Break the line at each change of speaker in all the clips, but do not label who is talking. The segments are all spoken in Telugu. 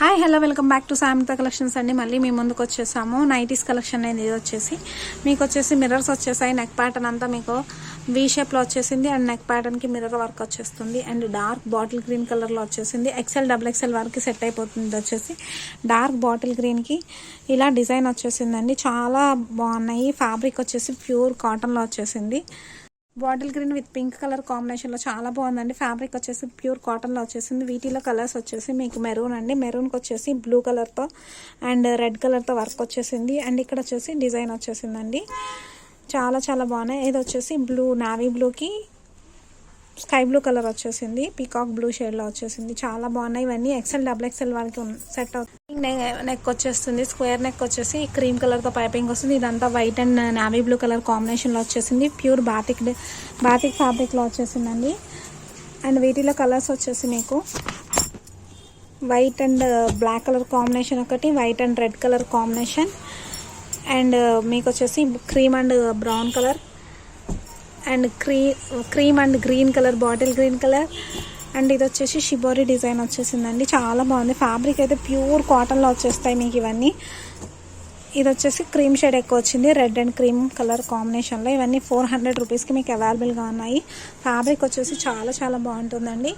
Hi hello welcome back to Samitha collections అండి. మళ్ళీ మీ ముందుకు వచ్చేసాము. నైటీస్ కలెక్షన్ అనేది ఇది వచ్చేసి మీకు వచ్చేసి మిర్రర్స్ వచ్చేసాయి. నెక్ ప్యాటర్న్ అంతా మీకు వీ షేప్లో వచ్చేసింది అండ్ నెక్ ప్యాటర్న్కి మిర్రర్ వర్క్ వచ్చేస్తుంది అండ్ డార్క్ బాటిల్ గ్రీన్ కలర్లో వచ్చేసింది. ఎక్సెల్ డబుల్ ఎక్సెల్ వరకు సెట్ అయిపోతుంది. వచ్చేసి డార్క్ బాటిల్ గ్రీన్కి ఇలా డిజైన్ వచ్చేసిందండి. చాలా బాగున్నాయి. ఫ్యాబ్రిక్ వచ్చేసి ప్యూర్ కాటన్లో వచ్చేసింది. Bottle green with pink colour కాంబినేషన్లో చాలా బాగుందండి. ఫ్యాబ్రిక్ వచ్చేసి ప్యూర్ కాటన్లో వచ్చేసింది. వీటిలో కలర్స్ వచ్చేసి మీకు మెరూన్ అండి. మెరూన్కి వచ్చేసి బ్లూ కలర్తో అండ్ రెడ్ కలర్తో వర్క్ వచ్చేసింది అండ్ ఇక్కడ వచ్చేసి డిజైన్ వచ్చేసిందండి. చాలా చాలా బాగున్నాయి. ఇది వచ్చేసి బ్లూ నావీ బ్లూకి స్కై బ్లూ కలర్ వచ్చేసింది. పీకాక్ బ్లూ షేడ్లో వచ్చేసింది. చాలా బాగున్నాయి. ఇవన్నీ ఎక్సెల్ డబుల్ ఎక్సెల్ వరకు సెట్ అవుతుంది. నెక్ వచ్చేస్తుంది. స్క్వేర్ నెక్ వచ్చేసి క్రీమ్ కలర్తో పైపింగ్ వస్తుంది. ఇదంతా white and navy blue colour కాంబినేషన్లో వచ్చేసింది. ప్యూర్ బాతిక్ ఫ్యాబ్రిక్లో వచ్చేసిందండి. అండ్ వీటిలో కలర్స్ వచ్చేసి మీకు white and black colour combination ఒకటి, white and red colour combination and మీకు వచ్చేసి cream and brown colour and cream and green colour, bottle green colour and ఇది వచ్చేసి షిబోరి డిజైన్ వచ్చేసిందండి. చాలా బాగుంది. ఫ్యాబ్రిక్ అయితే ప్యూర్ కాటన్లో వచ్చేస్తాయి మీకు ఇవన్నీ. ఇది వచ్చేసి క్రీమ్ షేడ్ ఎక్కువ వచ్చింది. రెడ్ అండ్ క్రీమ్ కలర్ కాంబినేషన్లో ఇవన్నీ 400 రూపీస్కి మీకు అవైలబుల్గా ఉన్నాయి. ఫ్యాబ్రిక్ వచ్చేసి చాలా చాలా బాగుంటుందండి.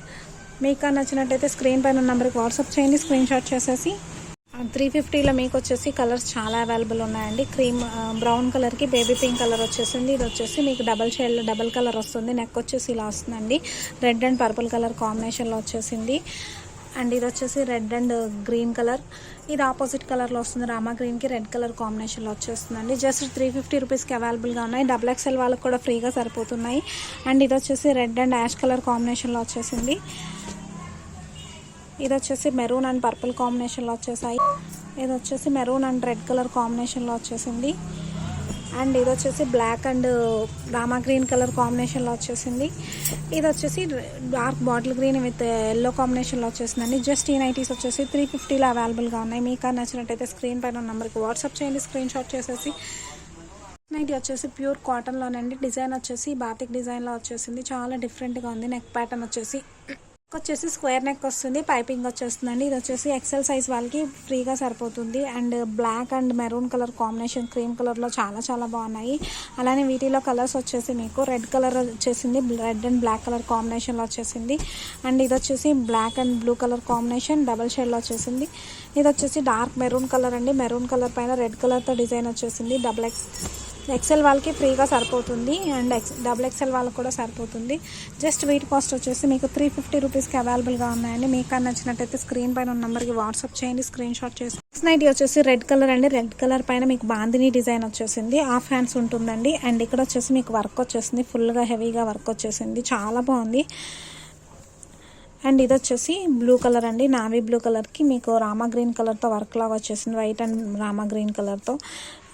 మీకు నచ్చినట్టయితే స్క్రీన్ పైన నెంబర్కి వాట్సాప్ చేయండి. స్క్రీన్ షాట్ చేసేసి 350లో మీకు వచ్చేసి కలర్స్ చాలా అవైలబుల్ ఉన్నాయండి. క్రీమ్ బ్రౌన్ కలర్కి బేబీ పింక్ కలర్ వచ్చేసింది. ఇది వచ్చేసి మీకు డబల్ షేడ్లో డబల్ కలర్ వస్తుంది. నెక్ వచ్చేసి ఇలా వస్తుందండి. రెడ్ అండ్ పర్పుల్ కలర్ కాంబినేషన్లో వచ్చేసింది అండ్ ఇది వచ్చేసి రెడ్ అండ్ గ్రీన్ కలర్. ఇది ఆపోజిట్ కలర్లో వస్తుంది. రామా గ్రీన్కి రెడ్ కలర్ కాంబినేషన్లో వచ్చేస్తుందండి. జస్ట్ 350 రూపీస్కి అవైలబుల్గా ఉన్నాయి. డబుల్ ఎక్స్ఎల్ వాళ్ళకి కూడా ఫ్రీగా సరిపోతున్నాయి. అండ్ ఇది వచ్చేసి రెడ్ అండ్ యాష్ కలర్ కాంబినేషన్లో వచ్చేసింది. ఇది వచ్చేసి మెరూన్ అండ్ పర్పుల్ కాంబినేషన్లో వచ్చేసాయి. ఇది వచ్చేసి మెరూన్ అండ్ రెడ్ కలర్ కాంబినేషన్లో వచ్చేసింది అండ్ ఇది వచ్చేసి బ్లాక్ అండ్ రామా గ్రీన్ కలర్ కాంబినేషన్లో వచ్చేసింది. ఇది వచ్చేసి dark bottle green with yellow కాంబినేషన్లో వచ్చేసిందండి. జస్ట్ ఈ నైటీస్ వచ్చేసి 350లో అవైలబుల్గా ఉన్నాయి. మీకు నచ్చినట్టయితే స్క్రీన్ పైన నెంబర్కి వాట్సాప్ చేయండి. స్క్రీన్ షాట్ చేసేసి నైటీ వచ్చేసి ప్యూర్ కాటన్లోనండి. డిజైన్ వచ్చేసి బాతిక్ డిజైన్లో వచ్చేసింది. చాలా డిఫరెంట్గా ఉంది. నెక్ ప్యాటర్న్ వచ్చేసి స్క్వేర్ నెక్ వస్తుంది. పైపింగ్ వచ్చేస్తుందండి. ఇది వచ్చేసి ఎక్సెల్ సైజ్ వాళ్ళకి ఫ్రీగా సరిపోతుంది and black and maroon colour combination cream కలర్లో చాలా చాలా బాగున్నాయి. అలానే వీటిలో కలర్స్ వచ్చేసి మీకు రెడ్ కలర్ వచ్చేసింది. రెడ్ అండ్ బ్లాక్ కలర్ కాంబినేషన్లో వచ్చేసింది అండ్ ఇది వచ్చేసి black and blue colour combination double షేడ్లో వచ్చేసింది. ఇది వచ్చేసి డార్క్ మెరూన్ కలర్ అండి. మెరూన్ కలర్ పైన రెడ్ కలర్తో డిజైన్ వచ్చేసింది. ఎక్సెల్ వాళ్ళకి ఫ్రీగా సరిపోతుంది అండ్ డబుల్ ఎక్సెల్ వాళ్ళకి కూడా సరిపోతుంది. జస్ట్ వీటి కాస్ట్ వచ్చేసి మీకు 350 రూపీస్కి అవైలబుల్గా ఉన్నాయండి. మీకు నచ్చినట్టయితే స్క్రీన్ పైన ఉన్న నెంబర్కి వాట్సాప్ చేయండి. స్క్రీన్ షాట్ చేసి నెక్స్ట్ నైటీ వచ్చేసి రెడ్ కలర్ అండి. రెడ్ కలర్ పైన మీకు బాందిని డిజైన్ వచ్చేసింది. హాఫ్ హ్యాండ్స్ ఉంటుందండి అండ్ ఇక్కడ వచ్చేసి మీకు వర్క్ వచ్చేసింది. ఫుల్గా హెవీగా వర్క్ వచ్చేసింది. చాలా బాగుంది. అండ్ ఇది వచ్చేసి బ్లూ కలర్ అండి. నావీ బ్లూ కలర్కి మీకు రామా గ్రీన్ కలర్తో వర్క్ లాగా వచ్చేసింది. వైట్ అండ్ రామా గ్రీన్ కలర్తో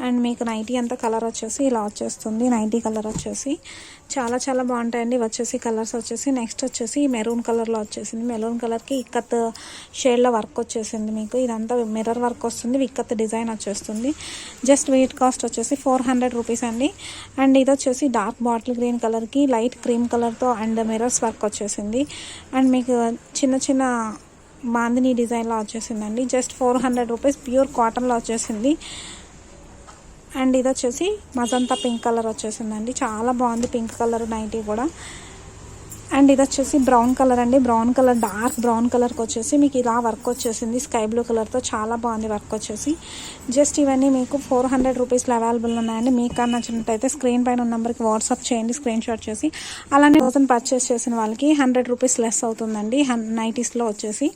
అండ్ మీకు నైటీ అంతా కలర్ వచ్చేసి ఇలా వచ్చేస్తుంది. నైటీ కలర్ వచ్చేసి చాలా చాలా బాగుంటాయండి. వచ్చేసి కలర్స్ వచ్చేసి నెక్స్ట్ వచ్చేసి మెరూన్ కలర్లో వచ్చేసింది. మెరూన్ కలర్కి ఇక్కత్ షేడ్లో వర్క్ వచ్చేసింది. మీకు ఇదంతా మిర్రర్ వర్క్ వస్తుంది. ఇక్కత్ డిజైన్ వచ్చేస్తుంది. జస్ట్ వెయిట్ కాస్ట్ వచ్చేసి 400 రూపీస్ అండి. అండ్ ఇది వచ్చేసి డార్క్ బాటిల్ గ్రీన్ కలర్కి లైట్ క్రీమ్ కలర్తో అండ్ మిర్రర్స్ వర్క్ వచ్చేసింది అండ్ మీకు చిన్న చిన్న బాందిని డిజైన్లో వచ్చేసిందండి. Just 400 rupees. ప్యూర్ కాటన్లో వచ్చేసింది అండ్ ఇది వచ్చేసి మజంతా పింక్ కలర్ వచ్చేసిందండి. చాలా బాగుంది పింక్ కలర్ నైటీ కూడా. అండ్ ఇది వచ్చేసి బ్రౌన్ కలర్ అండి. బ్రౌన్ కలర్ డార్క్ బ్రౌన్ కలర్కి వచ్చేసి మీకు ఇలా వర్క్ వచ్చేసింది. స్కై బ్లూ కలర్తో చాలా బాగుంది వర్క్ వచ్చేసి. జస్ట్ ఇవన్నీ మీకు 400 రూపీస్లో అవైలబుల్ ఉన్నాయండి. మీకు నచ్చినట్టయితే స్క్రీన్ పైన ఉన్న నెంబర్కి వాట్సాప్ చేయండి. స్క్రీన్ షాట్ చేసి అలానే 1000 పర్చేస్ చేసిన వాళ్ళకి 100 రూపీస్ లెస్ అవుతుందండి నైటీస్లో వచ్చేసి.